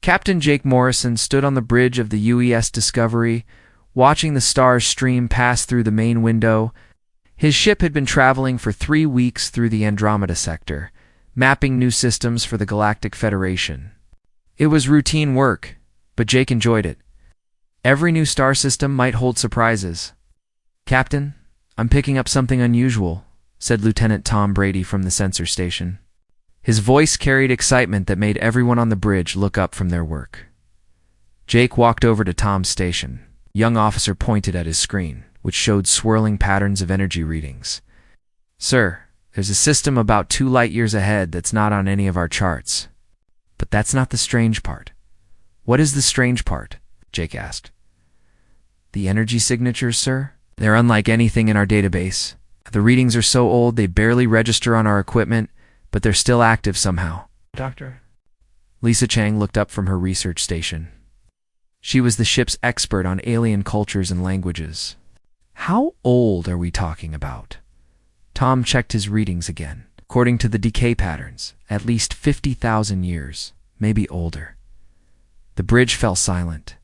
Captain Jake Morrison stood on the bridge of the UES Discovery, watching the stars stream past through the main window. His ship had been traveling for 3 weeks through the Andromeda sector, mapping new systems for the Galactic Federation. It was routine work, but Jake enjoyed it. Every new star system might hold surprises. "Captain, I'm picking up something unusual," said Lieutenant Tom Brady from the sensor station. His voice carried excitement that made everyone on the bridge look up from their work. Jake walked over to Tom's station. A young officer pointed at his screen, which showed swirling patterns of energy readings. "Sir, there's a system about 2 light years ahead that's not on any of our charts." "But that's not the strange part." "What is the strange part?" Jake asked. "The energy signatures, sir. They're unlike anything in our database. The readings are so old they barely register on our equipment, but they're still active somehow." "Doctor?" Lisa Chang looked up from her research station. She was the ship's expert on alien cultures and languages. "How old are we talking about?" Tom checked his readings again. According to the decay patterns, at least 50,000 years, maybe older. The bridge fell silent.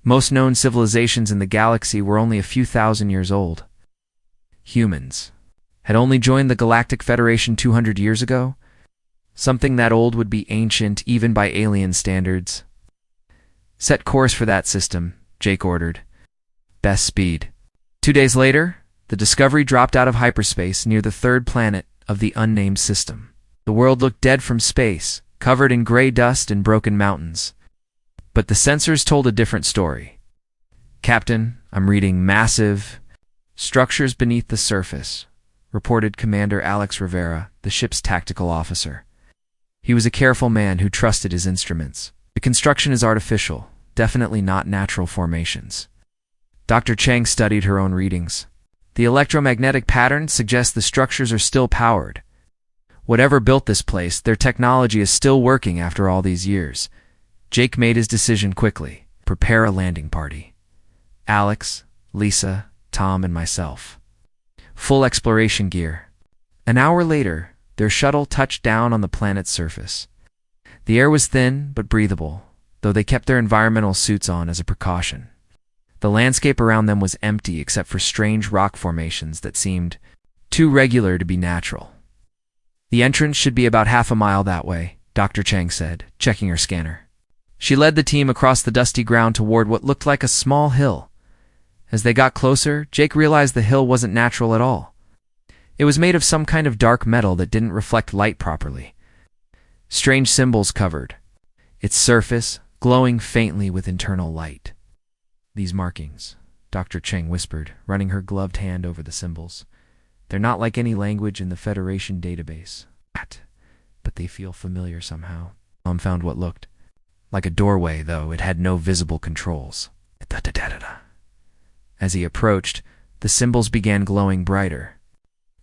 Most known civilizations in the galaxy were only a few thousand years old. Humans had only joined the Galactic Federation 200 years ago. Something that old would be ancient even by alien standards. "Set course for that system," Jake ordered. "Best speed." 2 days later, the Discovery dropped out of hyperspace near the 3rd planet of the unnamed system. The world looked dead from space, covered in gray dust and broken mountains. But the sensors told a different story. "Captain, I'm reading massive structures beneath the surface," reported Commander Alex Rivera, the ship's tactical officer. He was a careful man who trusted his instruments. "The construction is artificial, definitely not natural formations." Dr. Chang studied her own readings. "The electromagnetic patterns suggest the structures are still powered. Whatever built this place, their technology is still working after all these years." Jake made his decision quickly. "Prepare a landing party. Alex, Lisa, Tom, and myself. Full exploration gear." An hour later, their shuttle touched down on the planet's surface. The air was thin but breathable, though they kept their environmental suits on as a precaution. The landscape around them was empty except for strange rock formations that seemed too regular to be natural. "The entrance should be about half a mile that way," Dr. Chang said, checking her scanner. She led the team across the dusty ground toward what looked like a small hill. As they got closer, Jake realized the hill wasn't natural at all. It was made of some kind of dark metal that didn't reflect light properly. Strange symbols covered its surface, glowing faintly with internal light. "These markings," Dr. Cheng whispered, running her gloved hand over the symbols. "They're not like any language in the Federation database. But they feel familiar somehow." Tom found what looked like a doorway, though it had no visible controls. As he approached, the symbols began glowing brighter.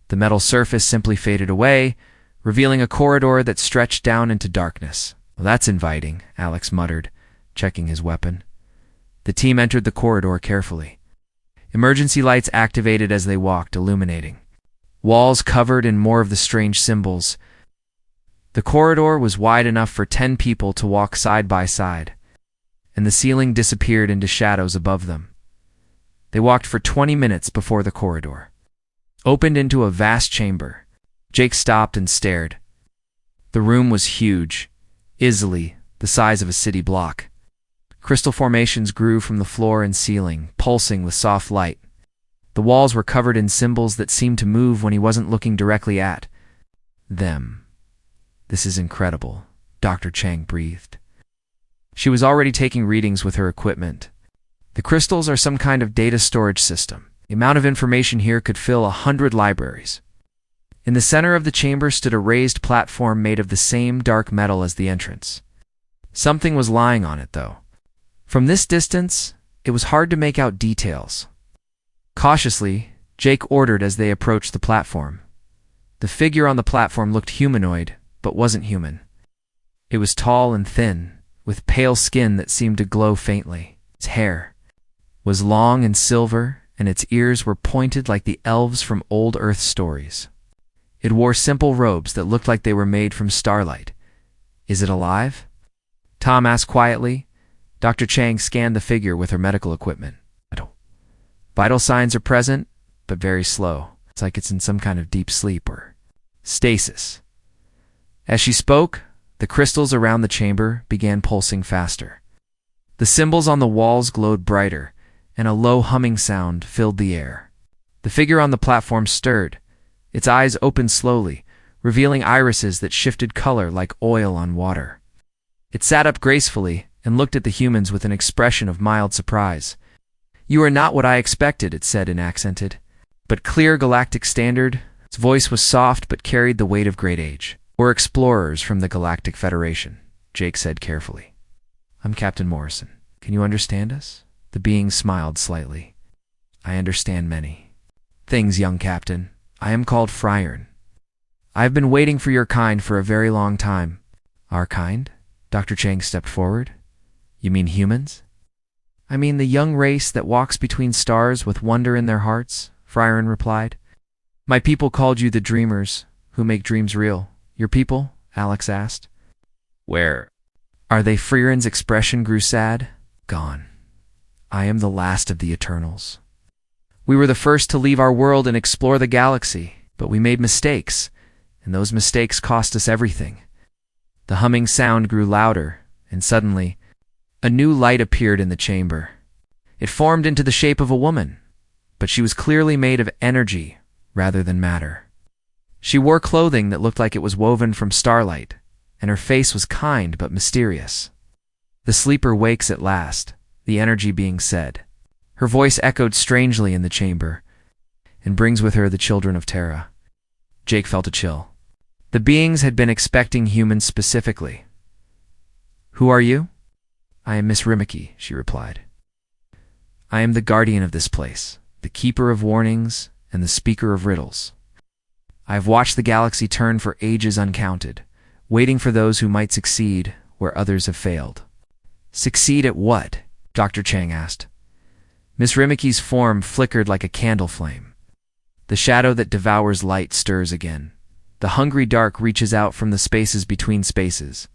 The metal surface simply faded away, revealing a corridor that stretched down into darkness. "Well, that's inviting," Alex muttered, checking his weapon. The team entered the corridor carefully. Emergency lights activated as they walked, illuminating walls covered in more of the strange symbols. The corridor was wide enough for 10 people to walk side by side, and the ceiling disappeared into shadows above them. They walked for 20 minutes before the corridor opened into a vast chamber. Jake stopped and stared. The room was huge, easily the size of a city block. Crystal formations grew from the floor and ceiling, pulsing with soft light. The walls were covered in symbols that seemed to move when he wasn't looking directly at them. "This is incredible," Dr. Chang breathed. She was already taking readings with her equipment. "The crystals are some kind of data storage system. The amount of information here could fill 100 libraries." In the center of the chamber stood a raised platform made of the same dark metal as the entrance. Something was lying on it, though. From this distance, it was hard to make out details. Cautiously, Jake ordered as they approached the platform. The figure on the platform looked humanoid, but wasn't human. It was tall and thin, with pale skin that seemed to glow faintly. Its hair was long and silver, and its ears were pointed like the elves from old Earth stories. It wore simple robes that looked like they were made from starlight. "Is it alive?" Tom asked quietly. Dr. Chang scanned the figure with her medical equipment. Vital signs are present, but very slow. It's like it's in some kind of deep sleep or stasis. As she spoke, the crystals around the chamber began pulsing faster. The symbols on the walls glowed brighter, and a low humming sound filled the air. The figure on the platform stirred. Its eyes opened slowly, revealing irises that shifted color like oil on water. It sat up gracefully and looked at the humans with an expression of mild surprise. "You are not what I expected," it said in accented, but clear galactic standard. Its voice was soft but carried the weight of great age. "We're explorers from the Galactic Federation," Jake said carefully. "I'm Captain Morrison. Can you understand us?" The being smiled slightly. "I understand many things, young captain. I am called Frieren. I have been waiting for your kind for a very long time." "Our kind?" Dr. Chang stepped forward. "You mean humans?" "I mean the young race that walks between stars with wonder in their hearts," Frieren replied. "My people called you the dreamers, who make dreams real." "Your people?" Alex asked. "Where are they?" Frieren's expression grew sad. "Gone. I am the last of the Eternals. We were the first to leave our world and explore the galaxy, but we made mistakes, and those mistakes cost us everything." The humming sound grew louder, and suddenly, a new light appeared in the chamber. It formed into the shape of a woman, but she was clearly made of energy rather than matter. She wore clothing that looked like it was woven from starlight, and her face was kind but mysterious. "The sleeper wakes at last," the energy being said. Her voice echoed strangely in the chamber, and brings with her the children of Terra. Jake felt a chill. The beings had been expecting humans specifically. "Who are you?" "I am Miss Rimiki," she replied. "I am the guardian of this place, the keeper of warnings, and the speaker of riddles. I have watched the galaxy turn for ages uncounted, waiting for those who might succeed where others have failed." "Succeed at what?" Dr. Chang asked. Miss Rimiki's form flickered like a candle flame. The shadow that devours light stirs again. The hungry dark reaches out from the spaces between spaces.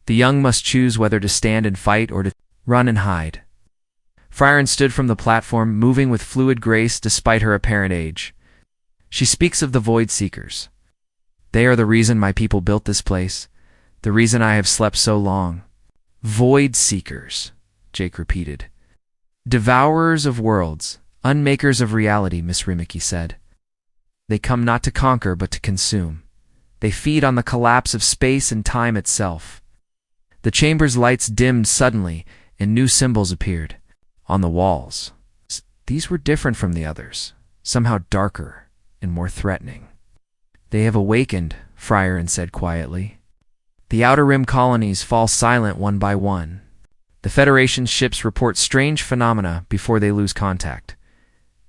The young must choose whether to stand and fight or to run and hide. Frieren stood from the platform, moving with fluid grace despite her apparent age. She speaks of the Void Seekers. "They are the reason my people built this place, the reason I have slept so long." "Void Seekers," Jake repeated. "Devourers of worlds, unmakers of reality," Miss Rimiki said. "They come not to conquer but to consume. They feed on the collapse of space and time itself." The chamber's lights dimmed suddenly, and new symbols appeared on the walls. These were different from the others, somehow darker and more threatening. "They have awakened," Frieren said quietly. "The Outer Rim colonies fall silent one by one. The Federation's ships report strange phenomena before they lose contact."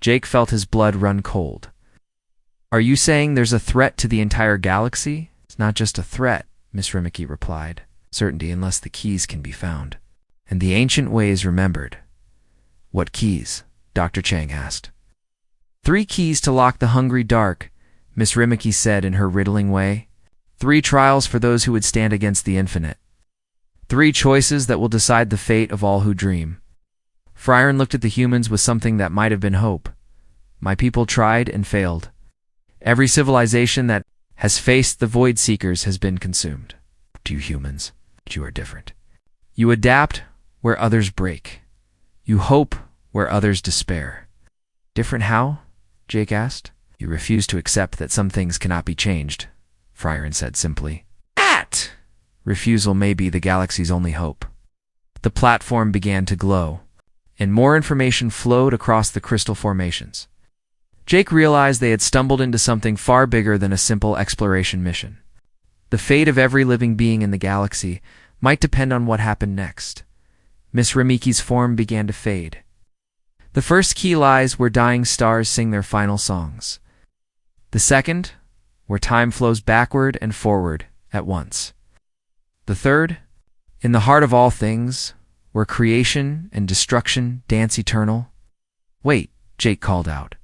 Jake felt his blood run cold. "Are you saying there's a threat to the entire galaxy?" "It's not just a threat," Miss Rimiki replied. "Certainty unless the keys can be found. And the ancient ways remembered." "What keys?" Dr. Chang asked. "3 keys to lock the hungry dark," Miss Rimiki said in her riddling way. 3 trials for those who would stand against the infinite. 3 choices that will decide the fate of all who dream." Frieren looked at the humans with something that might have been hope. "My people tried and failed. Every civilization that has faced the Void Seekers has been consumed. To you humans, you are different. You adapt where others break. You hope where others despair." "Different how?" Jake asked. "You refuse to accept that some things cannot be changed," Frieren said simply. Refusal may be the galaxy's only hope." The platform began to glow, and more information flowed across the crystal formations. Jake realized they had stumbled into something far bigger than a simple exploration mission. The fate of every living being in the galaxy might depend on what happened next. Miss Rimiki's form began to fade. The first key lies where dying stars sing their final songs. The second, where time flows backward and forward at once. The third, in the heart of all things, where creation and destruction dance eternal. "Wait," Jake called out.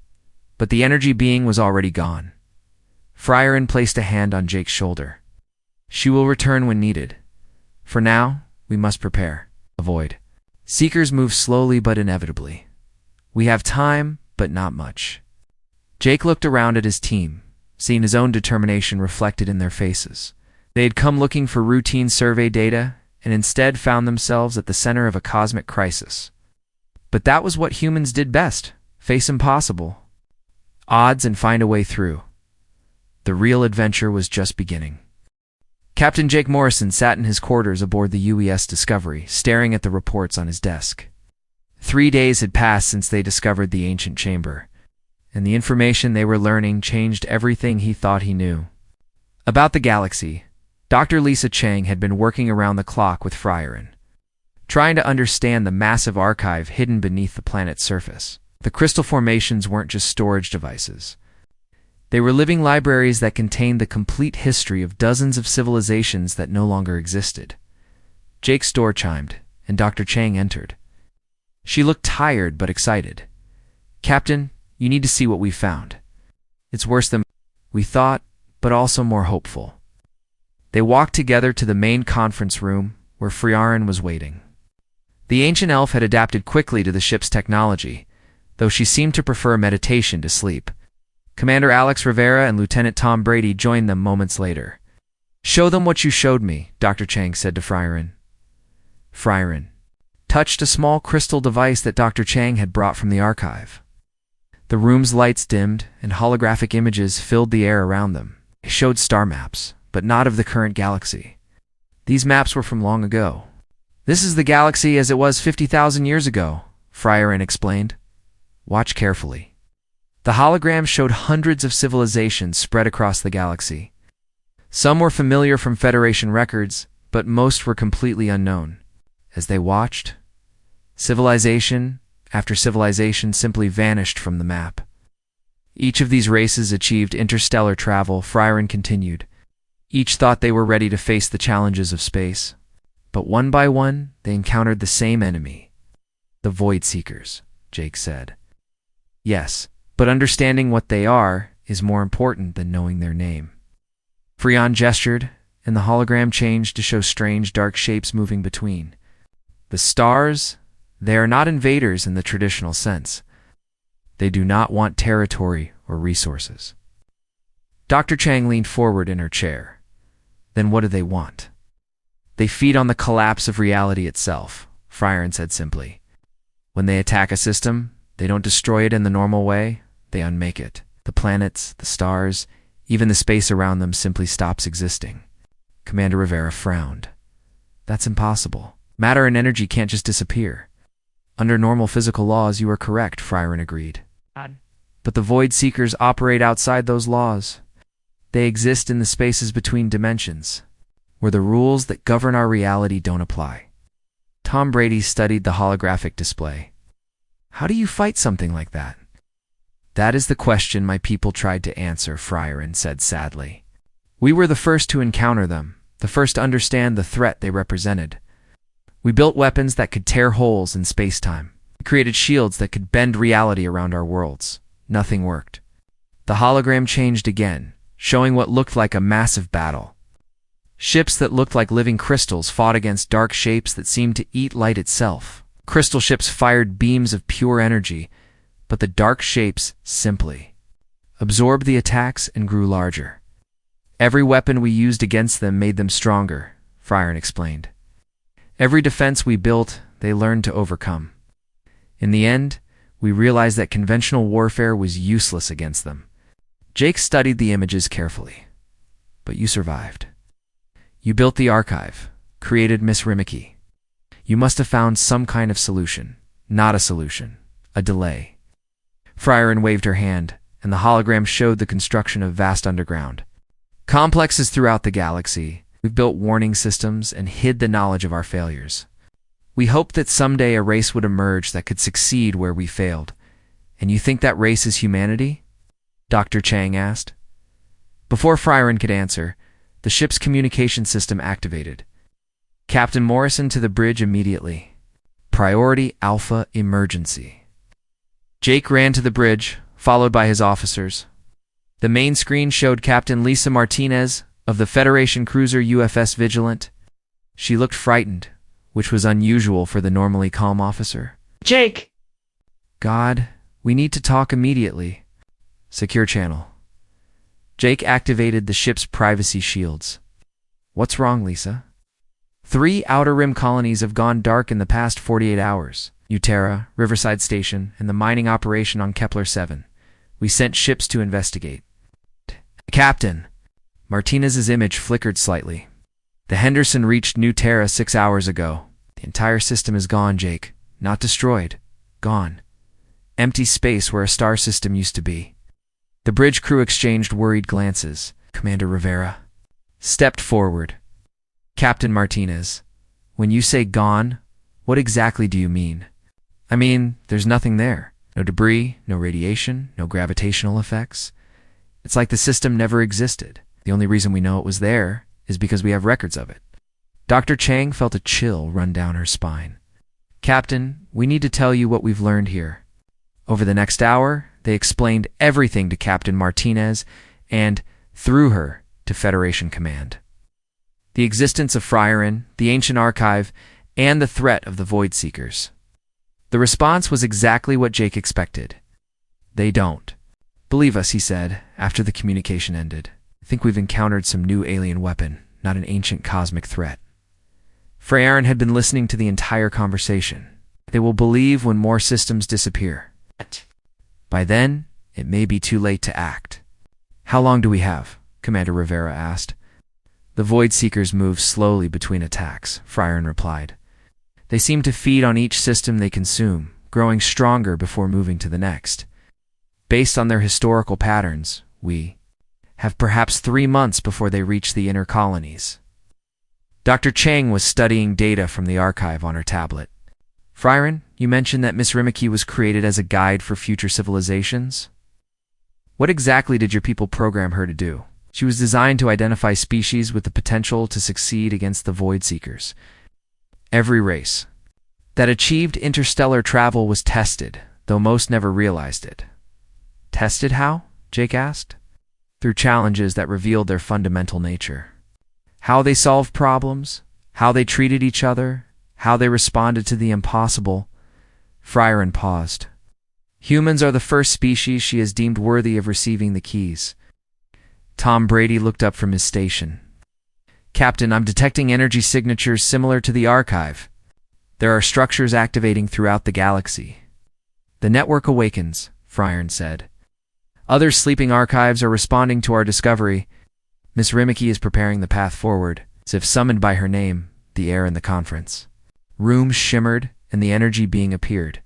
But the energy being was already gone. Frieren placed a hand on Jake's shoulder. "She will return when needed. For now, We must prepare. Avoid. Seekers move slowly but inevitably. We have time, but not much. Jake looked around at his team, seeing his own determination reflected in their faces. They had come looking for routine survey data and instead found themselves at the center of a cosmic crisis. But that was what humans did best: face impossible odds and find a way through. The real adventure was just beginning. Captain Jake Morrison sat in his quarters aboard the HFY Discovery, staring at the reports on his desk. 3 days had passed since they discovered the ancient chamber, and the information they were learning changed everything he thought he knew. About the galaxy, Dr. Lisa Chang had been working around the clock with Frieren, trying to understand the massive archive hidden beneath the planet's surface. The crystal formations weren't just storage devices. They were living libraries that contained the complete history of dozens of civilizations that no longer existed. Jake's door chimed, and Dr. Chang entered. She looked tired but excited. "Captain, you need to see what we found. It's worse than we thought, but also more hopeful." They walked together to the main conference room, where Frieren was waiting. The ancient elf had adapted quickly to the ship's technology, though she seemed to prefer meditation to sleep. Commander Alex Rivera and Lieutenant Tom Brady joined them moments later. "Show them what you showed me," Dr. Chang said to Frieren. Frieren touched a small crystal device that Dr. Chang had brought from the archive. The room's lights dimmed, and holographic images filled the air around them. They showed star maps, but not of the current galaxy. These maps were from long ago. "This is the galaxy as it was 50,000 years ago," Frieren explained. "Watch carefully." The hologram showed hundreds of civilizations spread across the galaxy. Some were familiar from Federation records, but most were completely unknown. As they watched, civilization after civilization simply vanished from the map. Each of these races achieved interstellar travel, Frieren continued. Each thought they were ready to face the challenges of space. But one by one, they encountered the same enemy. "The Void Seekers," Jake said. "Yes, but understanding what they are is more important than knowing their name." Frieren gestured, and the hologram changed to show strange dark shapes moving between. The stars, they are not invaders in the traditional sense. They do not want territory or resources. Dr. Chang leaned forward in her chair. "Then what do they want?" "They feed on the collapse of reality itself," Frieren said simply. "When they attack a system, they don't destroy it in the normal way, they unmake it. The planets, the stars, even the space around them simply stops existing." Commander Rivera frowned. "That's impossible. Matter and energy can't just disappear." "Under normal physical laws, you are correct," Frieren agreed. "But the Void Seekers operate outside those laws. They exist in the spaces between dimensions, where the rules that govern our reality don't apply." Tom Brady studied the holographic display. "How do you fight something like that?" "That is the question my people tried to answer," Frieren said sadly. "We were the first to encounter them, the first to understand the threat they represented. We built weapons that could tear holes in space-time. We created shields that could bend reality around our worlds. Nothing worked." The hologram changed again, showing what looked like a massive battle. Ships that looked like living crystals fought against dark shapes that seemed to eat light itself. Crystal ships fired beams of pure energy, but the dark shapes simply absorbed the attacks and grew larger. "Every weapon we used against them made them stronger," Frieren explained. "Every defense we built, they learned to overcome. In the end, we realized that conventional warfare was useless against them." Jake studied the images carefully. "But you survived. You built the archive, created Miss Rimiki. You must have found some kind of solution. Not a solution, a delay." Frieren waved her hand, and the hologram showed the construction of vast underground complexes throughout the galaxy. We've built warning systems and hid the knowledge of our failures. We hoped that someday a race would emerge that could succeed where we failed. And you think that race is humanity?" Dr. Chang asked. Before Frieren could answer, the ship's communication system activated. "Captain Morrison to the bridge immediately. Priority Alpha Emergency." Jake ran to the bridge, followed by his officers. The main screen showed Captain Lisa Martinez of the Federation cruiser UFS Vigilant. She looked frightened, which was unusual for the normally calm officer. Jake! God, we need to talk immediately. Secure channel. Jake activated the ship's privacy shields. What's wrong, Lisa? 3 Outer Rim colonies have gone dark in the past 48 hours. Utera, Riverside Station, and the mining operation on Kepler 7. We sent ships to investigate. Captain! Martinez's image flickered slightly. The Henderson reached New Terra 6 hours ago. The entire system is gone, Jake. Not destroyed. Gone. Empty space where a star system used to be. The bridge crew exchanged worried glances. Commander Rivera stepped forward. Captain Martinez, when you say gone, what exactly do you mean? I mean, there's nothing there. No debris, no radiation, no gravitational effects. It's like the system never existed. The only reason we know it was there is because we have records of it. Dr. Chang felt a chill run down her spine. Captain, we need to tell you what we've learned here. Over the next hour, they explained everything to Captain Martinez and, through her, to Federation Command. The existence of Frieren, the ancient archive, and the threat of the Void Seekers. The response was exactly what Jake expected. They don't. Believe us, he said, after the communication ended. I think we've encountered some new alien weapon, not an ancient cosmic threat. Frieren had been listening to the entire conversation. They will believe when more systems disappear. By then, it may be too late to act. How long do we have? Commander Rivera asked. The Void Seekers move slowly between attacks, Frieren replied. They seem to feed on each system they consume, growing stronger before moving to the next. Based on their historical patterns, we have perhaps 3 months before they reach the inner colonies. Dr. Chang was studying data from the archive on her tablet. Frieren, you mentioned that Miss Rimiki was created as a guide for future civilizations? What exactly did your people program her to do? She was designed to identify species with the potential to succeed against the Void Seekers. Every race that achieved interstellar travel was tested, though most never realized it. Tested how? Jake asked. Through challenges that revealed their fundamental nature. How they solved problems, how they treated each other, how they responded to the impossible. Frieren paused. Humans are the first species she has deemed worthy of receiving the keys. Tom Brady looked up from his station. Captain, I'm detecting energy signatures similar to the archive. There are structures activating throughout the galaxy. The network awakens, Frieren said. Other sleeping archives are responding to our discovery. Miss Rimiki is preparing the path forward, as if summoned by her name, the air in the conference. Rooms shimmered, and the energy being appeared.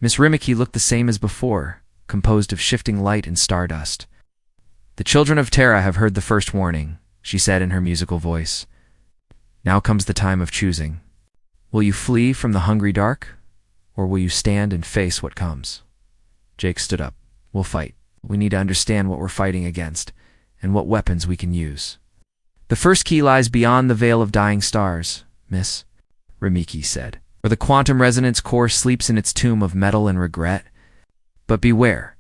Miss Rimiki looked the same as before, composed of shifting light and stardust. The children of Terra have heard the first warning, she said in her musical voice. Now comes the time of choosing. Will you flee from the hungry dark, or will you stand and face what comes? Jake stood up. We'll fight. We need to understand what we're fighting against, and what weapons we can use. The first key lies beyond the veil of dying stars, Miss Rimiki said, where the quantum resonance core sleeps in its tomb of metal and regret. But beware,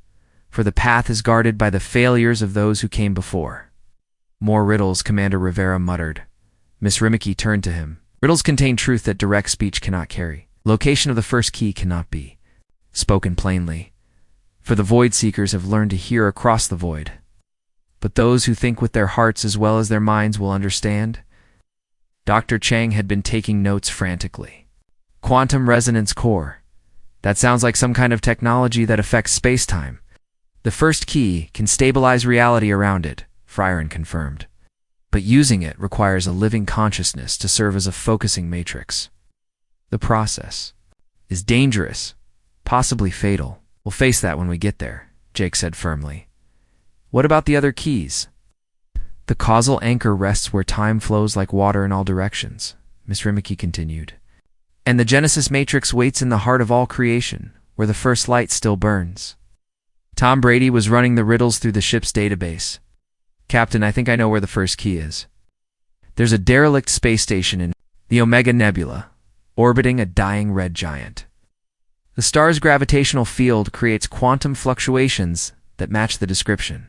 for the path is guarded by the failures of those who came before. More riddles, Commander Rivera muttered. Miss Rimiki turned to him. Riddles contain truth that direct speech cannot carry. Location of the first key cannot be spoken plainly, for the Void Seekers have learned to hear across the void. But those who think with their hearts as well as their minds will understand. Dr. Chang had been taking notes frantically. Quantum resonance core. That sounds like some kind of technology that affects space-time. The first key can stabilize reality around it, Frieren confirmed. But using it requires a living consciousness to serve as a focusing matrix. The process is dangerous, possibly fatal. We'll face that when we get there, Jake said firmly. What about the other keys? The causal anchor rests where time flows like water in all directions, Miss Rimiki continued. And the Genesis matrix waits in the heart of all creation, where the first light still burns. Tom Brady was running the riddles through the ship's database. Captain, I think I know where the first key is. There's a derelict space station in the Omega Nebula, orbiting a dying red giant. The star's gravitational field creates quantum fluctuations that match the description.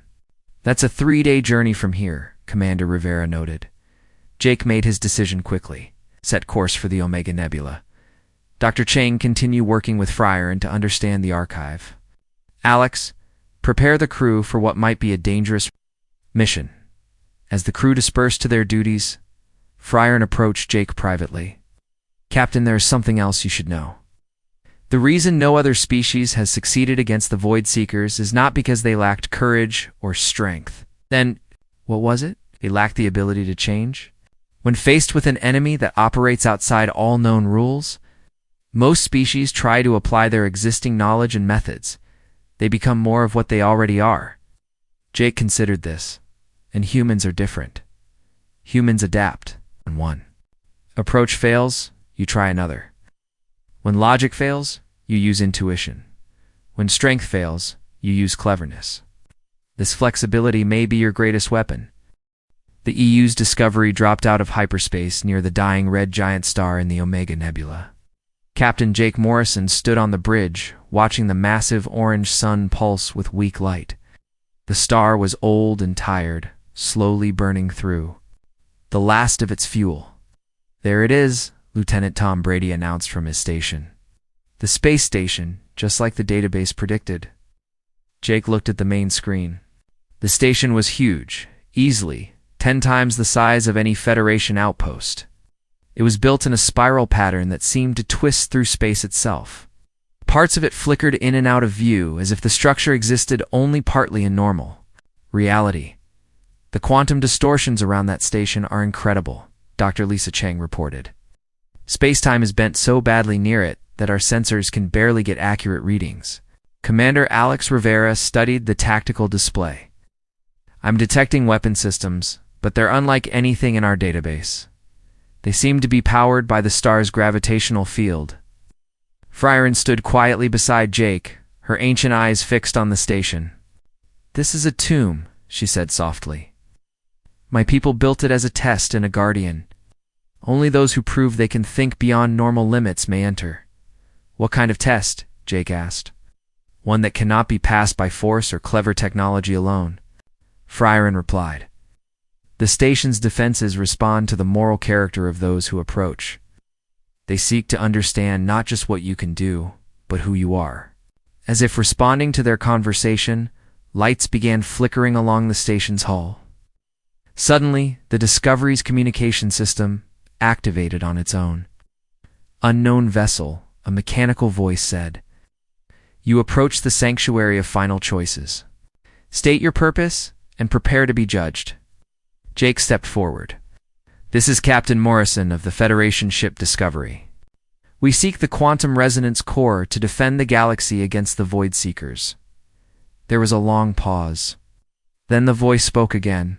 That's a 3-day journey from here, Commander Rivera noted. Jake made his decision quickly. set course for the Omega Nebula. Dr. Chang continued working with Frieren to understand the archive. Alex, prepare the crew for what might be a dangerous mission. As the crew dispersed to their duties, Frieren approached Jake privately. Captain, there is something else you should know. The reason no other species has succeeded against the Void Seekers is not because they lacked courage or strength. Then, what was it? They lacked the ability to change? When faced with an enemy that operates outside all known rules, most species try to apply their existing knowledge and methods. They become more of what they already are. Jake considered this, and humans are different. Humans adapt, when one approach fails, you try another. When logic fails, you use intuition. When strength fails, you use cleverness. This flexibility may be your greatest weapon. The EU's Discovery dropped out of hyperspace near the dying red giant star in the Omega Nebula. Captain Jake Morrison stood on the bridge, watching the massive orange sun pulse with weak light. The star was old and tired, slowly burning through. The last of its fuel. There it is, Lieutenant Tom Brady announced from his station. The space station, just like the database predicted. Jake looked at the main screen. The station was huge, easily 10 times the size of any Federation outpost. It was built in a spiral pattern that seemed to twist through space itself. Parts of it flickered in and out of view as if the structure existed only partly in normal reality. The quantum distortions around that station are incredible, Dr. Lisa Chang reported. Space-time is bent so badly near it that our sensors can barely get accurate readings. Commander Alex Rivera studied the tactical display. I'm detecting weapon systems, but they're unlike anything in our database. They seem to be powered by the star's gravitational field. Frieren stood quietly beside Jake, her ancient eyes fixed on the station. This is a tomb, she said softly. My people built it as a test and a guardian. Only those who prove they can think beyond normal limits may enter. What kind of test? Jake asked. One that cannot be passed by force or clever technology alone. Frieren replied. The station's defenses respond to the moral character of those who approach. They seek to understand not just what you can do, but who you are. As if responding to their conversation, lights began flickering along the station's hull. Suddenly, the Discovery's communication system activated on its own. Unknown vessel, a mechanical voice said. You approach the sanctuary of final choices. State your purpose and prepare to be judged. Jake stepped forward. This is Captain Morrison of the Federation ship Discovery. We seek the quantum resonance core to defend the galaxy against the Void Seekers. There was a long pause. Then the voice spoke again,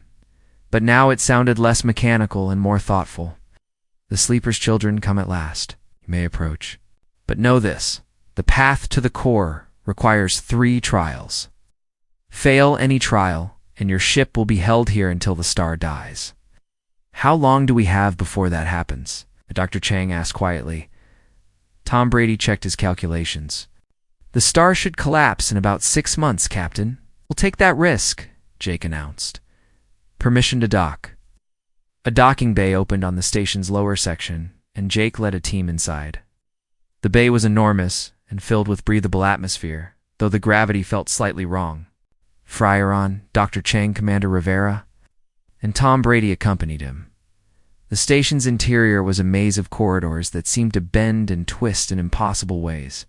but now it sounded less mechanical and more thoughtful. The Sleeper's children come at last. You may approach. But know this, the path to the core requires 3 trials. Fail any trial, and your ship will be held here until the star dies. How long do we have before that happens? Dr. Chang asked quietly. Tom Brady checked his calculations. The star should collapse in about 6 months, Captain. We'll take that risk, Jake announced. Permission to dock. A docking bay opened on the station's lower section, and Jake led a team inside. The bay was enormous and filled with breathable atmosphere, though the gravity felt slightly wrong. Frieren, Dr. Chang, Commander Rivera, and Tom Brady accompanied him. The station's interior was a maze of corridors that seemed to bend and twist in impossible ways.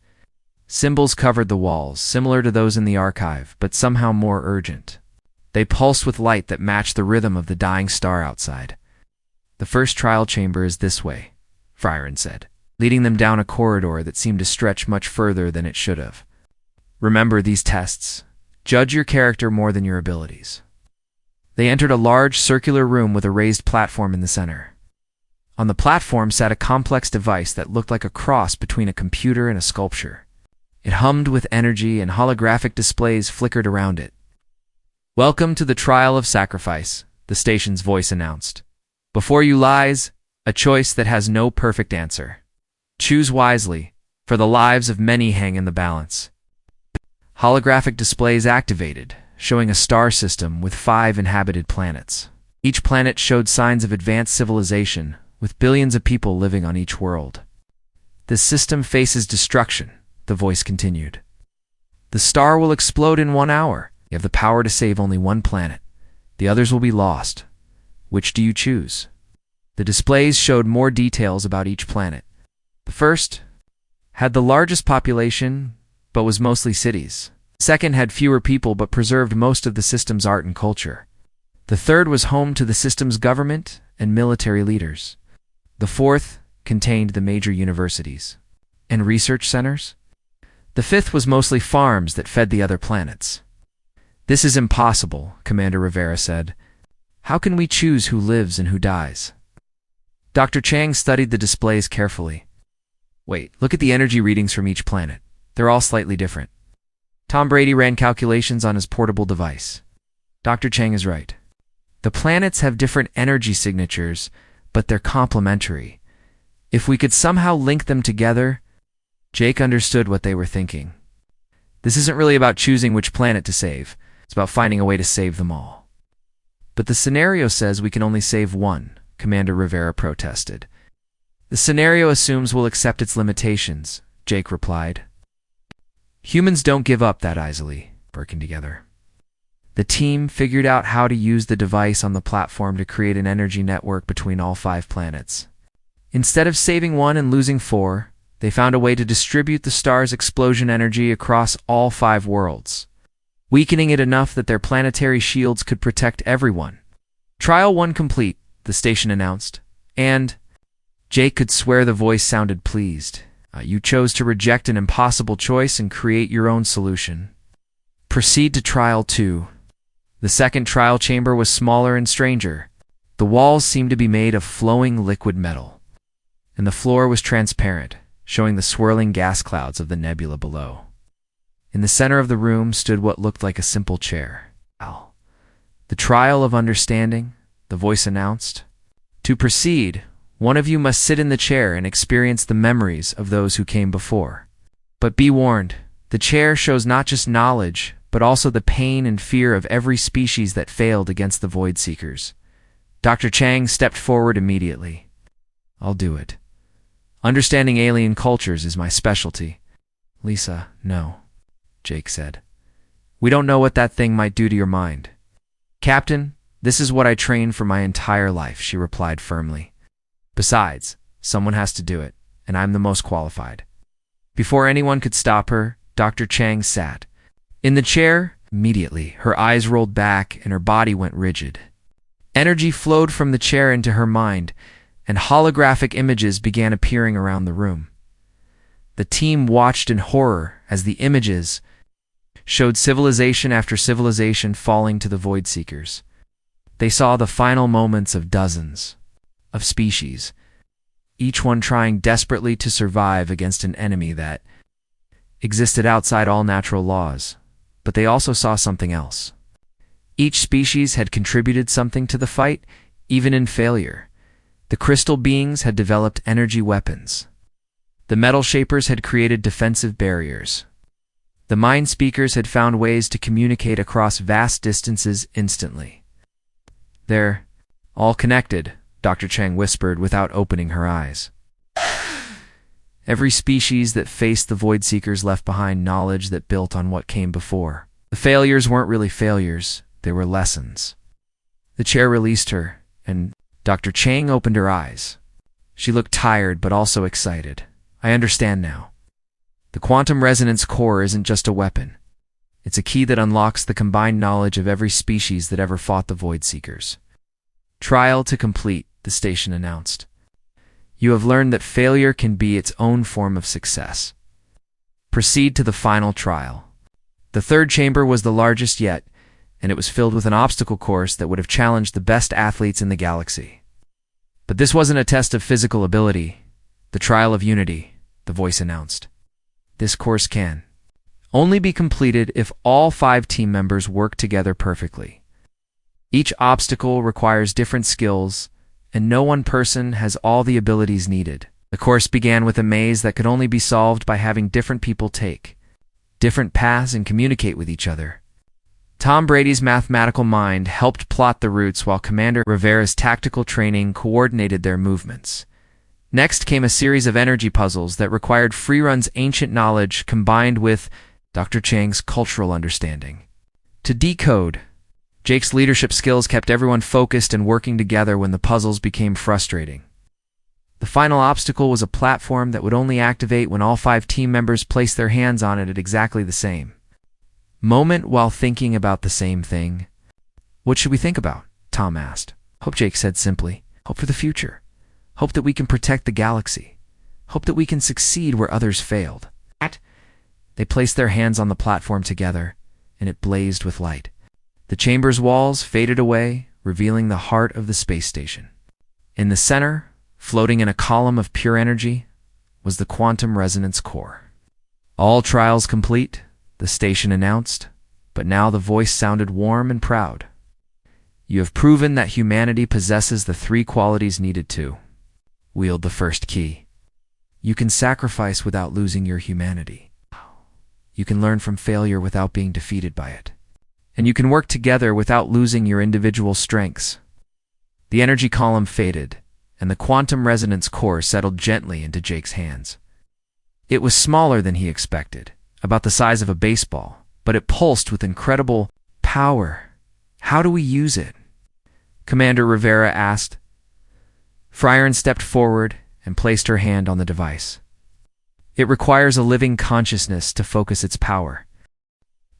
Symbols covered the walls, similar to those in the archive, but somehow more urgent. They pulsed with light that matched the rhythm of the dying star outside. The first trial chamber is this way, Frieren said, leading them down a corridor that seemed to stretch much further than it should have. Remember these tests. Judge your character more than your abilities. They entered a large circular room with a raised platform in the center. On the platform sat a complex device that looked like a cross between a computer and a sculpture. It hummed with energy and holographic displays flickered around it. Welcome to the trial of sacrifice, the station's voice announced. Before you lies a choice that has no perfect answer. Choose wisely, for the lives of many hang in the balance. Holographic displays activated, showing a star system with 5 inhabited planets. Each planet showed signs of advanced civilization, with billions of people living on each world. This system faces destruction, the voice continued. The star will explode in 1 hour. You have the power to save only one planet. The others will be lost. Which do you choose? The displays showed more details about each planet. The first had the largest population, but was mostly cities. The second had fewer people, but preserved most of the system's art and culture. The third was home to the system's government and military leaders. The fourth contained the major universities and research centers. The fifth was mostly farms that fed the other planets. This is impossible, Commander Rivera said. How can we choose who lives and who dies? Dr. Chang studied the displays carefully. Wait, look at the energy readings from each planet. They're all slightly different. Tom Brady ran calculations on his portable device. Dr. Chang is right. The planets have different energy signatures, but they're complementary. If we could somehow link them together, Jake understood what they were thinking. This isn't really about choosing which planet to save. It's about finding a way to save them all. But the scenario says we can only save one, Commander Rivera protested. The scenario assumes we'll accept its limitations, Jake replied. Humans don't give up that easily, working together. The team figured out how to use the device on the platform to create an energy network between all 5 planets. Instead of saving one and losing 4, they found a way to distribute the star's explosion energy across all 5 worlds, weakening it enough that their planetary shields could protect everyone. Trial 1 complete, the station announced, and Jake could swear the voice sounded pleased. You chose to reject an impossible choice and create your own solution. Proceed to Trial 2. The second trial chamber was smaller and stranger. The walls seemed to be made of flowing liquid metal, and the floor was transparent, showing the swirling gas clouds of the nebula below. In the center of the room stood what looked like a simple chair. The trial of understanding, the voice announced. To proceed, one of you must sit in the chair and experience the memories of those who came before. But be warned, the chair shows not just knowledge, but also the pain and fear of every species that failed against the Void Seekers. Dr. Chang stepped forward immediately. I'll do it. Understanding alien cultures is my specialty. Lisa, no, Jake said. We don't know what that thing might do to your mind. Captain, this is what I trained for my entire life, she replied firmly. Besides, someone has to do it, and I'm the most qualified. Before anyone could stop her, Dr. Chang sat. In the chair, immediately, her eyes rolled back and her body went rigid. Energy flowed from the chair into her mind, and holographic images began appearing around the room. The team watched in horror as the images showed civilization after civilization falling to the Void Seekers. They saw the final moments of dozens of species, each one trying desperately to survive against an enemy that existed outside all natural laws. But they also saw something else. Each species had contributed something to the fight, even in failure. The crystal beings had developed energy weapons. The metal shapers had created defensive barriers. The mind speakers had found ways to communicate across vast distances instantly. They're all connected, Dr. Chang whispered without opening her eyes. Every species that faced the Void Seekers left behind knowledge that built on what came before. The failures weren't really failures, they were lessons. The chair released her, and Dr. Chang opened her eyes. She looked tired but also excited. I understand now. The quantum resonance core isn't just a weapon. It's a key that unlocks the combined knowledge of every species that ever fought the Void Seekers. Trial to complete, the station announced. You have learned that failure can be its own form of success. Proceed to the final trial. The third chamber was the largest yet, and it was filled with an obstacle course that would have challenged the best athletes in the galaxy. But this wasn't a test of physical ability. The trial of unity, the voice announced. This course can only be completed if all 5 team members work together perfectly. Each obstacle requires different skills, and no one person has all the abilities needed. The course began with a maze that could only be solved by having different people take different paths and communicate with each other. Tom Brady's mathematical mind helped plot the routes while Commander Rivera's tactical training coordinated their movements. Next came a series of energy puzzles that required Frieren's ancient knowledge combined with Dr. Chang's cultural understanding. To decode, Jake's leadership skills kept everyone focused and working together when the puzzles became frustrating. The final obstacle was a platform that would only activate when all 5 team members placed their hands on it at exactly the same moment while thinking about the same thing. "What should we think about?" Tom asked. "Hope," Jake said simply. "Hope for the future. Hope that we can protect the galaxy. Hope that we can succeed where others failed." They placed their hands on the platform together, and it blazed with light. The chamber's walls faded away, revealing the heart of the space station. In the center, floating in a column of pure energy, was the quantum resonance core. "All trials complete," the station announced, but now the voice sounded warm and proud. "You have proven that humanity possesses the 3 qualities needed to wield the first key. You can sacrifice without losing your humanity. You can learn from failure without being defeated by it. And you can work together without losing your individual strengths." The energy column faded, and the quantum resonance core settled gently into Jake's hands. It was smaller than he expected, about the size of a baseball, but it pulsed with incredible power. "How do we use it?" Commander Rivera asked. Frieren stepped forward and placed her hand on the device. "It requires a living consciousness to focus its power."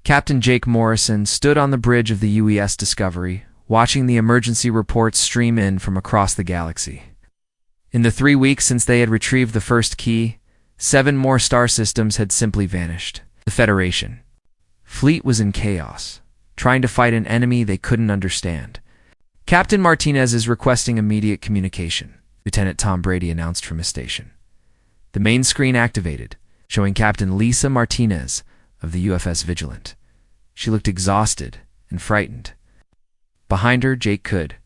Captain Jake Morrison stood on the bridge of the UES Discovery, watching the emergency reports stream in from across the galaxy. In the 3 weeks since they had retrieved the first key, 7 more star systems had simply vanished. The Federation fleet was in chaos, trying to fight an enemy they couldn't understand. "Captain Martinez is requesting immediate communication," Lieutenant Tom Brady announced from his station. The main screen activated, showing Captain Lisa Martinez of the UFS Vigilant. She looked exhausted and frightened. Behind her, Jake could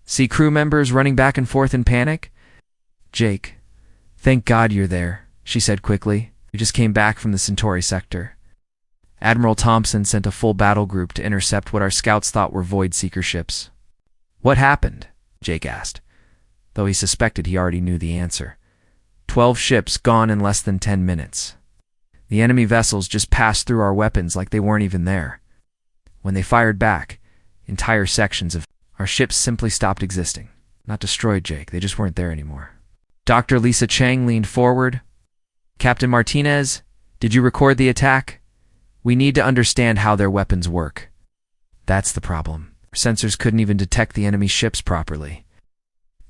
see crew members running back and forth in panic. "Jake, thank God you're there," she said quickly. "We just came back from the Centauri sector. Admiral Thompson sent a full battle group to intercept what our scouts thought were Void Seeker ships." "What happened?" Jake asked, though he suspected he already knew the answer. 12 ships gone in less than 10 minutes. The enemy vessels just passed through our weapons like they weren't even there. When they fired back, entire sections of our ships simply stopped existing. Not destroyed, Jake. They just weren't there anymore. Dr. Lisa Chang leaned forward. "Captain Martinez, did you record the attack? We need to understand how their weapons work." "That's the problem. Our sensors couldn't even detect the enemy ships properly.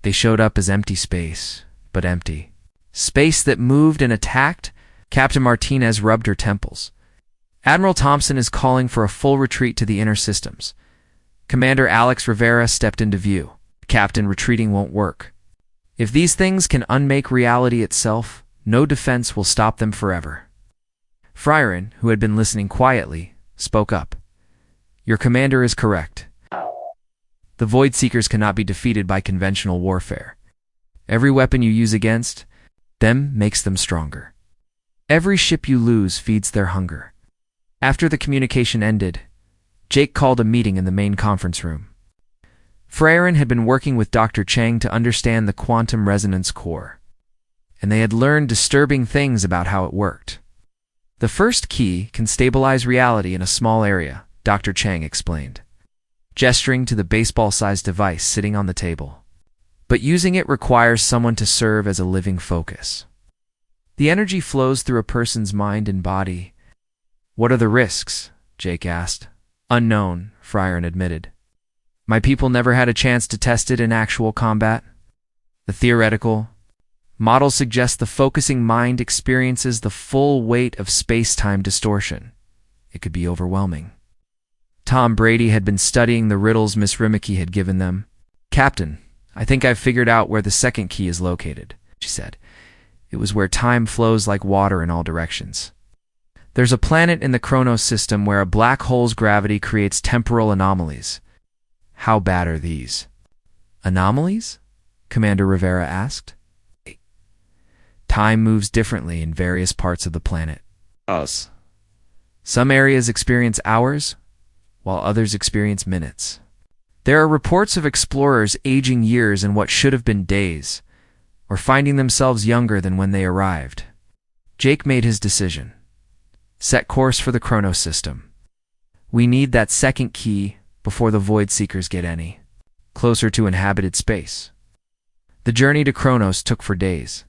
They showed up as empty space, but empty. Space that moved and attacked?" Captain Martinez rubbed her temples. "Admiral Thompson is calling for a full retreat to the inner systems." Commander Alex Rivera stepped into view. "Captain, retreating won't work. If these things can unmake reality itself, no defense will stop them forever." Frieren, who had been listening quietly, spoke up. "Your commander is correct. The Void Seekers cannot be defeated by conventional warfare. Every weapon you use against them makes them stronger. Every ship you lose feeds their hunger." After the communication ended, Jake called a meeting in the main conference room. Frieren had been working with Dr. Chang to understand the quantum resonance core, and they had learned disturbing things about how it worked. "The first key can stabilize reality in a small area," Dr. Chang explained, gesturing to the baseball-sized device sitting on the table. "But using it requires someone to serve as a living focus. The energy flows through a person's mind and body." "What are the risks?" Jake asked. "Unknown," Frieren admitted. "My people never had a chance to test it in actual combat. The theoretical model suggests the focusing mind experiences the full weight of space-time distortion. It could be overwhelming." Tom Brady had been studying the riddles Miss Rimiki had given them. "Captain, I think I've figured out where the second key is located," she said. "It was where time flows like water in all directions. There's a planet in the Chronos system where a black hole's gravity creates temporal anomalies." "How bad are these?" "Anomalies?" Commander Rivera asked. "Time moves differently in various parts of the planet. Some areas experience hours, while others experience minutes. There are reports of explorers aging years in what should have been days, or finding themselves younger than when they arrived. Jake made his decision. Set course for the Chronos system. We need that second key before the Void Seekers get any closer to inhabited space. The journey to Chronos took for days.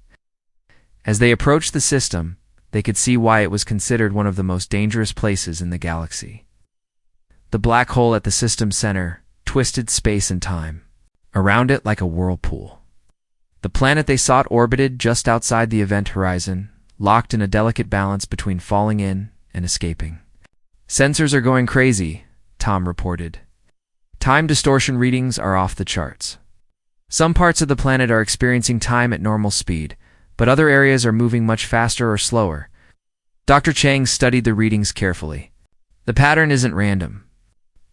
As they approached the system, they could see why it was considered one of the most dangerous places in the galaxy. The black hole at the system's center twisted space and time, around it like a whirlpool. The planet they sought orbited just outside the event horizon, locked in a delicate balance between falling in and escaping. "Sensors are going crazy," Tom reported. "Time distortion readings are off the charts. Some parts of the planet are experiencing time at normal speed, but other areas are moving much faster or slower." Dr. Chang studied the readings carefully. "The pattern isn't random.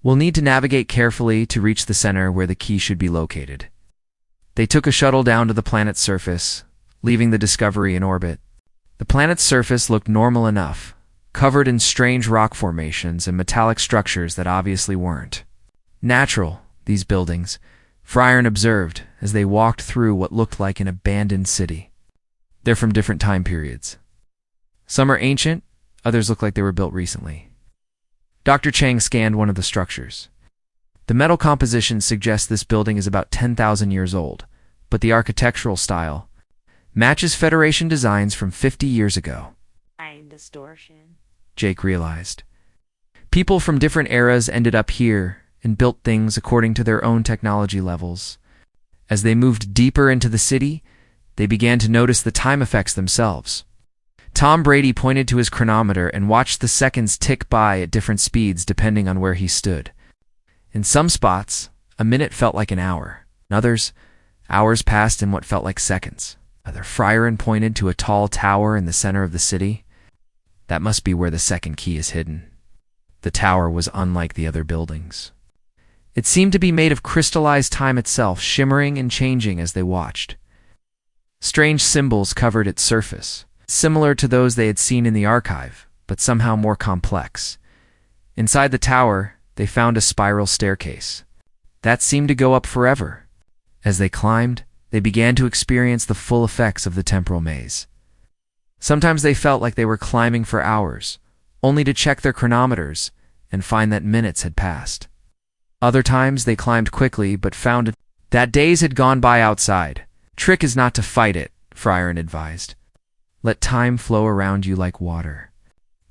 We'll need to navigate carefully to reach the center where the key should be located." They took a shuttle down to the planet's surface, leaving the Discovery in orbit. The planet's surface looked normal enough, covered in strange rock formations and metallic structures that obviously weren't natural, these buildings, Frieren observed as they walked through what looked like an abandoned city. They're from different time periods. Some are ancient, others look like they were built recently. Dr. Chang scanned one of the structures. The metal composition suggests this building is about 10,000 years old, but the architectural style matches Federation designs from 50 years ago. Time distortion, Jake realized. People from different eras ended up here and built things according to their own technology levels. As they moved deeper into the city, they began to notice the time effects themselves. Tom Brady pointed to his chronometer and watched the seconds tick by at different speeds depending on where he stood. In some spots, a minute felt like an hour. In others, hours passed in what felt like seconds. Frieren pointed to a tall tower in the center of the city. That must be where the second key is hidden. The tower was unlike the other buildings. It seemed to be made of crystallized time itself, shimmering and changing as they watched. Strange symbols covered its surface, similar to those they had seen in the archive, but somehow more complex. Inside the tower, they found a spiral staircase. That seemed to go up forever. As they climbed, they began to experience the full effects of the temporal maze. Sometimes they felt like they were climbing for hours, only to check their chronometers and find that minutes had passed. Other times they climbed quickly but found that days had gone by outside. "Trick is not to fight it," Frieren advised. "Let time flow around you like water.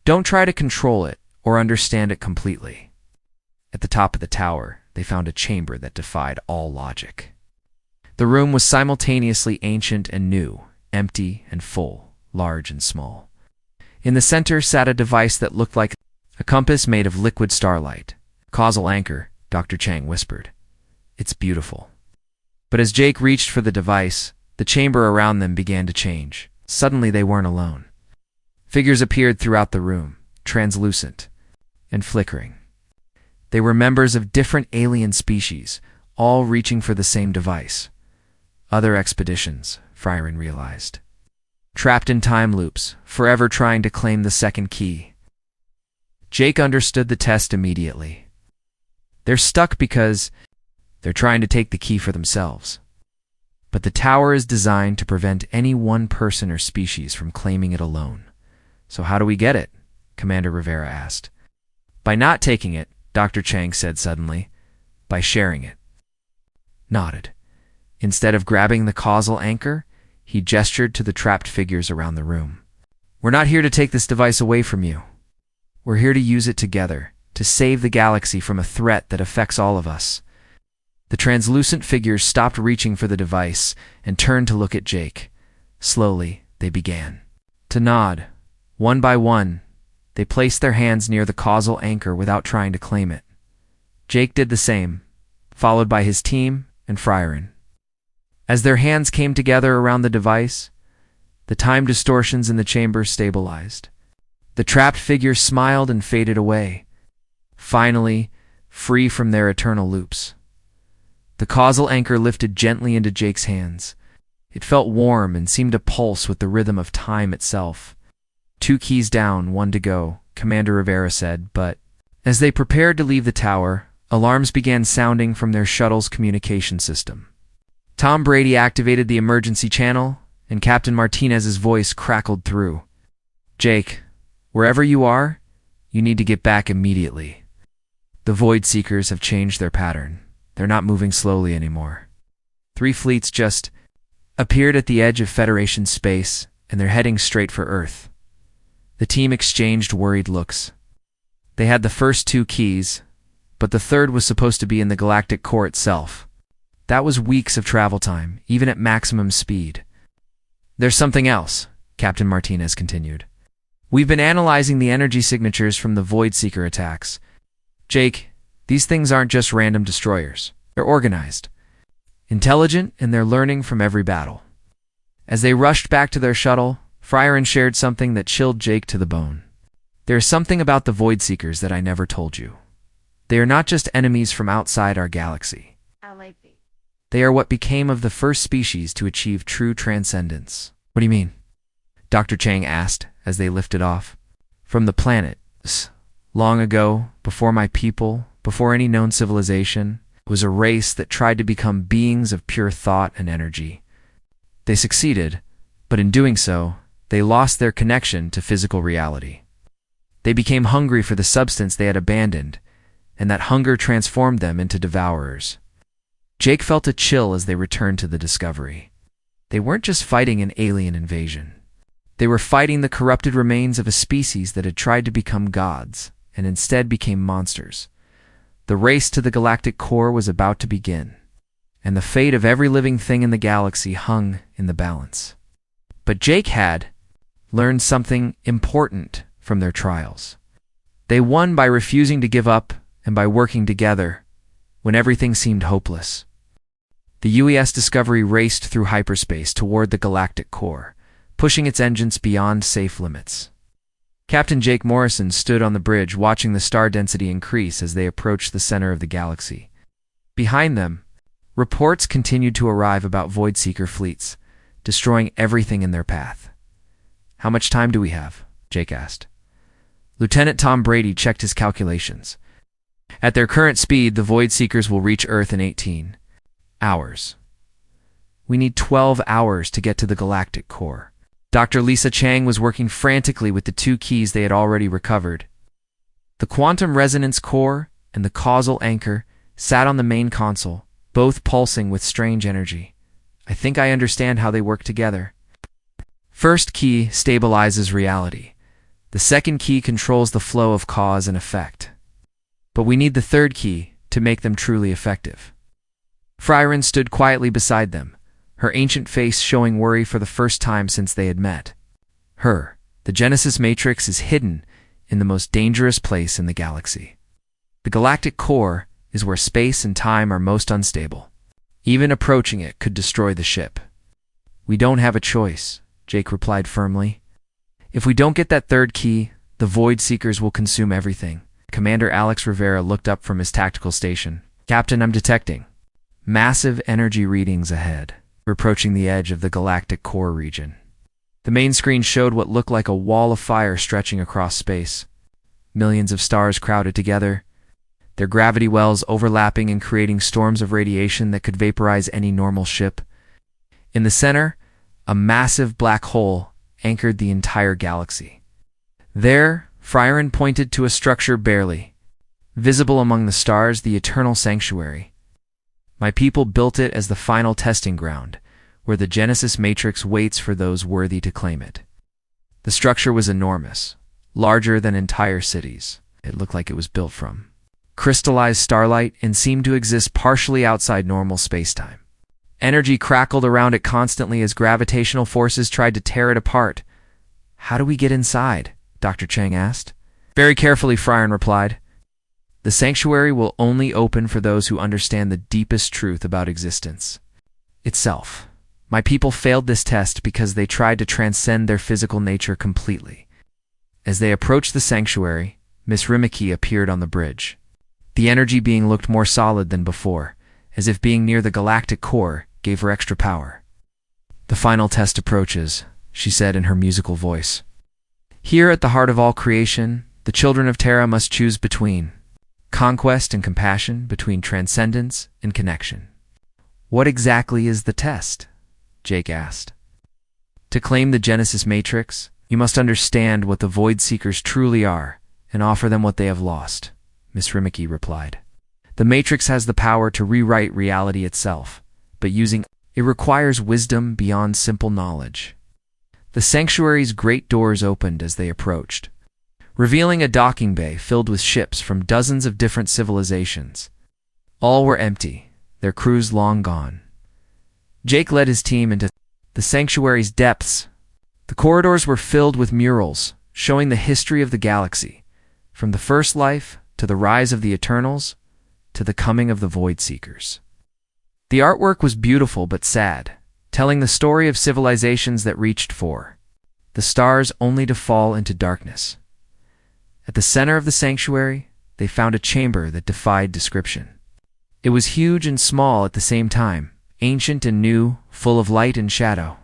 Don't try to control it or understand it completely." At the top of the tower, they found a chamber that defied all logic. The room was simultaneously ancient and new, empty and full, large and small. In the center sat a device that looked like a compass made of liquid starlight. "Causal anchor," Dr. Chang whispered. "It's beautiful." But as Jake reached for the device, the chamber around them began to change. Suddenly they weren't alone. Figures appeared throughout the room, translucent and flickering. They were members of different alien species, all reaching for the same device. Other expeditions, Frieren realized. Trapped in time loops, forever trying to claim the second key. Jake understood the test immediately. They're stuck because they're trying to take the key for themselves. But the tower is designed to prevent any one person or species from claiming it alone. "So how do we get it?" Commander Rivera asked. "By not taking it," Dr. Chang said suddenly. "By sharing it." Nodded. Instead of grabbing the causal anchor, he gestured to the trapped figures around the room. "We're not here to take this device away from you. We're here to use it together, to save the galaxy from a threat that affects all of us." The translucent figures stopped reaching for the device and turned to look at Jake. Slowly, they began to nod. One by one, they placed their hands near the causal anchor without trying to claim it. Jake did the same, followed by his team and Frieren. As their hands came together around the device, the time distortions in the chamber stabilized. The trapped figures smiled and faded away, finally free from their eternal loops. The causal anchor lifted gently into Jake's hands. It felt warm and seemed to pulse with the rhythm of time itself. "2 keys down, 1 to go," Commander Rivera said, but As they prepared to leave the tower, alarms began sounding from their shuttle's communication system. Tom Brady activated the emergency channel, and Captain Martinez's voice crackled through. "Jake, wherever you are, you need to get back immediately. The Void Seekers have changed their pattern. They're not moving slowly anymore. 3 fleets just appeared at the edge of Federation space, and they're heading straight for Earth." The team exchanged worried looks. They had the first 2 keys, but the third was supposed to be in the galactic core itself. That was weeks of travel time, even at maximum speed. "There's something else," Captain Martinez continued. "We've been analyzing the energy signatures from the Void Seeker attacks. Jake, these things aren't just random destroyers. They're organized, intelligent, and they're learning from every battle." As they rushed back to their shuttle, Frieren shared something that chilled Jake to the bone. "There's something about the Void Seekers that I never told you. They are not just enemies from outside our galaxy. I like it. They are what became of the first species to achieve true transcendence." "What do you mean?" Dr. Chang asked as they lifted off. "From the planet. Long ago, before my people, before any known civilization, was a race that tried to become beings of pure thought and energy. They succeeded, but in doing so, they lost their connection to physical reality. They became hungry for the substance they had abandoned, and that hunger transformed them into devourers." Jake felt a chill as they returned to the Discovery. They weren't just fighting an alien invasion. They were fighting the corrupted remains of a species that had tried to become gods, and instead became monsters. The race to the galactic core was about to begin, and the fate of every living thing in the galaxy hung in the balance. But Jake had learned something important from their trials. They won by refusing to give up and by working together when everything seemed hopeless. The UES Discovery raced through hyperspace toward the galactic core, pushing its engines beyond safe limits. Captain Jake Morrison stood on the bridge watching the star density increase as they approached the center of the galaxy. Behind them, reports continued to arrive about Void Seeker fleets, destroying everything in their path. "How much time do we have?" Jake asked. Lieutenant Tom Brady checked his calculations. "At their current speed, the Void Seekers will reach Earth in 18 hours. We need 12 hours to get to the galactic core." Dr. Lisa Chang was working frantically with the 2 keys they had already recovered. The quantum resonance core and the causal anchor sat on the main console, both pulsing with strange energy. "I think I understand how they work together. First key stabilizes reality. The second key controls the flow of cause and effect. But we need the third key to make them truly effective." Frieren stood quietly beside them, her ancient face showing worry for the first time since they had met. The Genesis Matrix is hidden in the most dangerous place in the galaxy. The galactic core is where space and time are most unstable. Even approaching it could destroy the ship. "We don't have a choice," Jake replied firmly. "If we don't get that third key, the Void Seekers will consume everything." Commander Alex Rivera looked up from his tactical station. "Captain, I'm detecting massive energy readings ahead. We're approaching the edge of the galactic core region." The main screen showed what looked like a wall of fire stretching across space. Millions of stars crowded together, their gravity wells overlapping and creating storms of radiation that could vaporize any normal ship. In the center, a massive black hole anchored the entire galaxy. There, Frieren pointed to a structure barely visible among the stars, the Eternal Sanctuary. "My people built it as the final testing ground, where the Genesis Matrix waits for those worthy to claim it." The structure was enormous, larger than entire cities. It looked like it was built from crystallized starlight and seemed to exist partially outside normal spacetime. Energy crackled around it constantly as gravitational forces tried to tear it apart. "How do we get inside?" Dr. Chang asked. "Very carefully," Frieren replied. "The sanctuary will only open for those who understand the deepest truth about existence itself. My people failed this test because they tried to transcend their physical nature completely." As they approached the sanctuary, Miss Rimiki appeared on the bridge. The energy being looked more solid than before, as if being near the galactic core gave her extra power. "The final test approaches," she said in her musical voice. "Here at the heart of all creation, The children of Terra must choose between conquest and compassion, between transcendence and connection. What exactly is the test? Jake asked. To claim the Genesis Matrix, you must understand what the Void Seekers truly are and offer them what they have lost, Miss Rimiki replied. The Matrix has the power to rewrite reality itself, but using it requires wisdom beyond simple knowledge. The sanctuary's great doors opened as they approached, revealing a docking bay filled with ships from dozens of different civilizations. All were empty, their crews long gone. Jake led his team into the sanctuary's depths. The corridors were filled with murals, showing the history of the galaxy, from the first life to the rise of the Eternals to the coming of the Void Seekers. The artwork was beautiful but sad, telling the story of civilizations that reached for the stars only to fall into darkness. At the center of the sanctuary, they found a chamber that defied description. It was huge and small at the same time, ancient and new, full of light and shadow.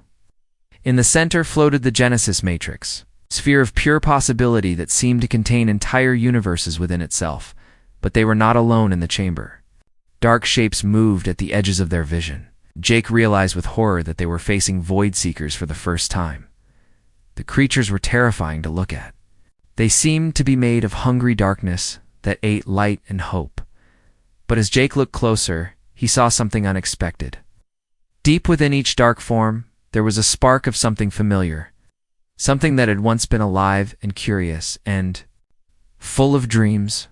In the center floated the Genesis Matrix, a sphere of pure possibility that seemed to contain entire universes within itself, but they were not alone in the chamber. Dark shapes moved at the edges of their vision. Jake realized with horror that they were facing Void Seekers for the first time. The creatures were terrifying to look at. They seemed to be made of hungry darkness that ate light and hope. But as Jake looked closer, he saw something unexpected. Deep within each dark form, there was a spark of something familiar, something that had once been alive and curious and full of dreams.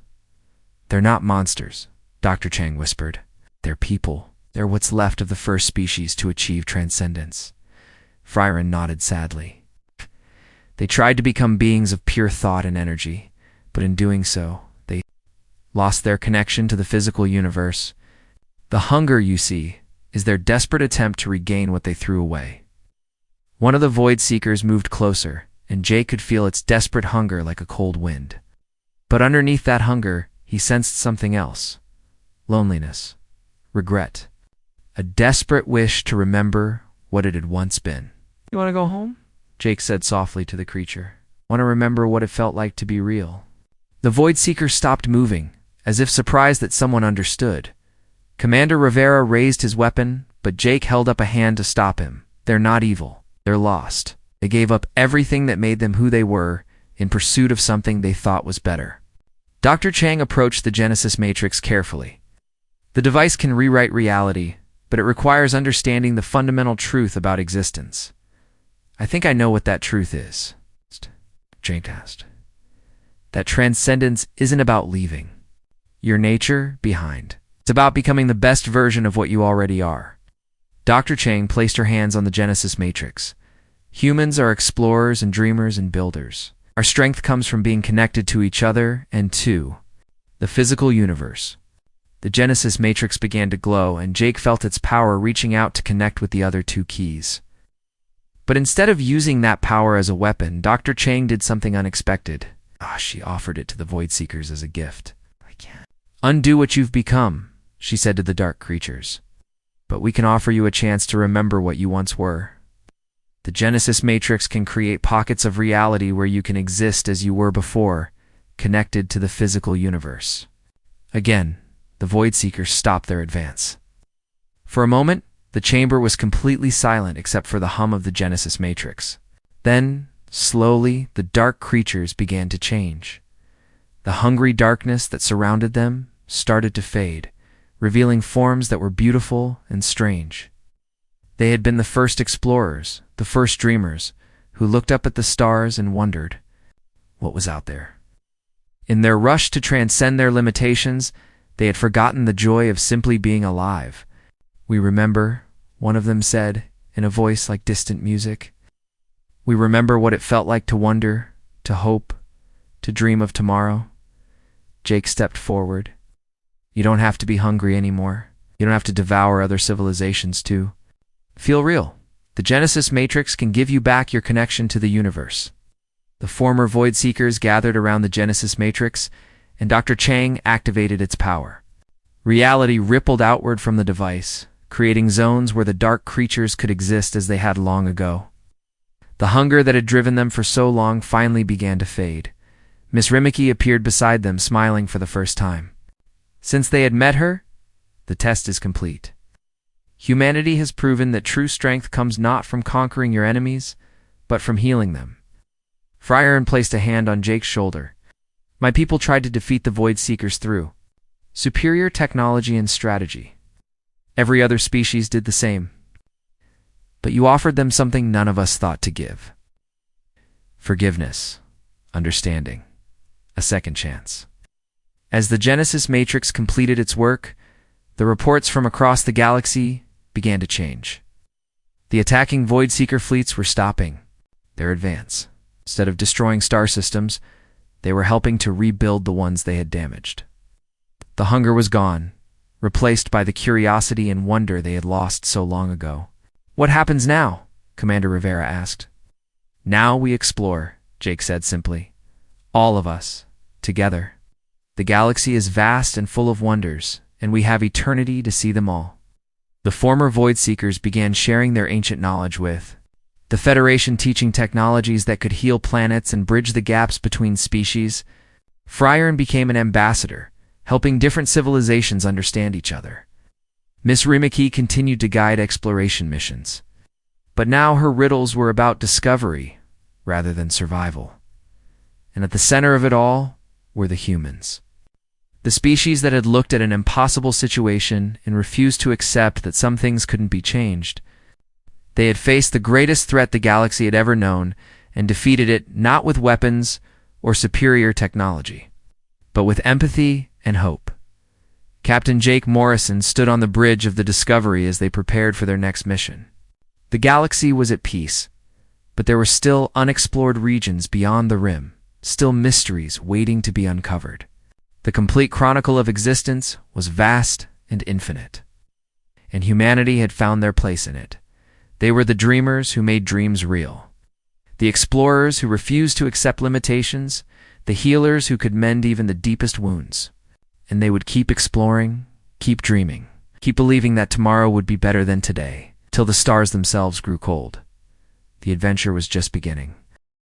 "They're not monsters," Dr. Chang whispered. "They're people. They're what's left of the first species to achieve transcendence." Frieren nodded sadly. They tried to become beings of pure thought and energy, but in doing so, they lost their connection to the physical universe. The hunger, you see, is their desperate attempt to regain what they threw away. One of the Void Seekers moved closer, and Jake could feel its desperate hunger like a cold wind. But underneath that hunger, he sensed something else: loneliness, regret, a desperate wish to remember what it had once been. "You want to go home?" Jake said softly to the creature. "Want to remember what it felt like to be real?" The Void Seeker stopped moving, as if surprised that someone understood. Commander Rivera raised his weapon, but Jake held up a hand to stop him. "They're not evil. They're lost. They gave up everything that made them who they were in pursuit of something they thought was better." Dr. Chang approached the Genesis Matrix carefully. The device can rewrite reality, but it requires understanding the fundamental truth about existence. "I think I know what that truth is," Jake asked. "That transcendence isn't about leaving your nature behind. It's about becoming the best version of what you already are." Dr. Chang placed her hands on the Genesis Matrix. "Humans are explorers and dreamers and builders. Our strength comes from being connected to each other and to the physical universe." The Genesis Matrix began to glow, and Jake felt its power reaching out to connect with the other two keys. But instead of using that power as a weapon, Dr. Chang did something unexpected. She offered it to the Void Seekers as a gift. "I can't undo what you've become," she said to the dark creatures. "But we can offer you a chance to remember what you once were. The Genesis Matrix can create pockets of reality where you can exist as you were before, connected to the physical universe." Again, the Void Seekers stopped their advance. For a moment, the chamber was completely silent except for the hum of the Genesis Matrix. Then, slowly, the dark creatures began to change. The hungry darkness that surrounded them started to fade, revealing forms that were beautiful and strange. They had been the first explorers, the first dreamers, who looked up at the stars and wondered what was out there. In their rush to transcend their limitations, they had forgotten the joy of simply being alive. "We remember," one of them said, in a voice like distant music. "We remember what it felt like to wonder, to hope, to dream of tomorrow." Jake stepped forward. "You don't have to be hungry anymore. You don't have to devour other civilizations too. Feel real. The Genesis Matrix can give you back your connection to the universe." The former Void Seekers gathered around the Genesis Matrix, and Dr. Chang activated its power. Reality rippled outward from the device, creating zones where the dark creatures could exist as they had long ago. The hunger that had driven them for so long finally began to fade. Miss Rimiki appeared beside them, smiling for the first time. Since they had met her, the test is complete. Humanity has proven that true strength comes not from conquering your enemies, but from healing them. Frieren placed a hand on Jake's shoulder. My people tried to defeat the Void Seekers through superior technology and strategy. Every other species did the same. But you offered them something none of us thought to give. Forgiveness, understanding, a second chance. As the Genesis Matrix completed its work, the reports from across the galaxy began to change. The attacking Void Seeker fleets were stopping their advance. Instead of destroying star systems, they were helping to rebuild the ones they had damaged. The hunger was gone, replaced by the curiosity and wonder they had lost so long ago. What happens now? Commander Rivera asked. Now we explore, Jake said simply. All of us, together. The galaxy is vast and full of wonders, and we have eternity to see them all. The former Void Seekers began sharing their ancient knowledge with the Federation, teaching technologies that could heal planets and bridge the gaps between species. Frieren became an ambassador, helping different civilizations understand each other. Miss Rimiki continued to guide exploration missions. But now her riddles were about discovery rather than survival. And at the center of it all were the humans. The species that had looked at an impossible situation and refused to accept that some things couldn't be changed. They had faced the greatest threat the galaxy had ever known and defeated it not with weapons or superior technology, but with empathy and hope. Captain Jake Morrison stood on the bridge of the Discovery as they prepared for their next mission. The galaxy was at peace, but there were still unexplored regions beyond the rim, still mysteries waiting to be uncovered. The complete chronicle of existence was vast and infinite, and humanity had found their place in it. They were the dreamers who made dreams real, the explorers who refused to accept limitations, the healers who could mend even the deepest wounds. And they would keep exploring, keep dreaming, keep believing that tomorrow would be better than today, till the stars themselves grew cold. The adventure was just beginning.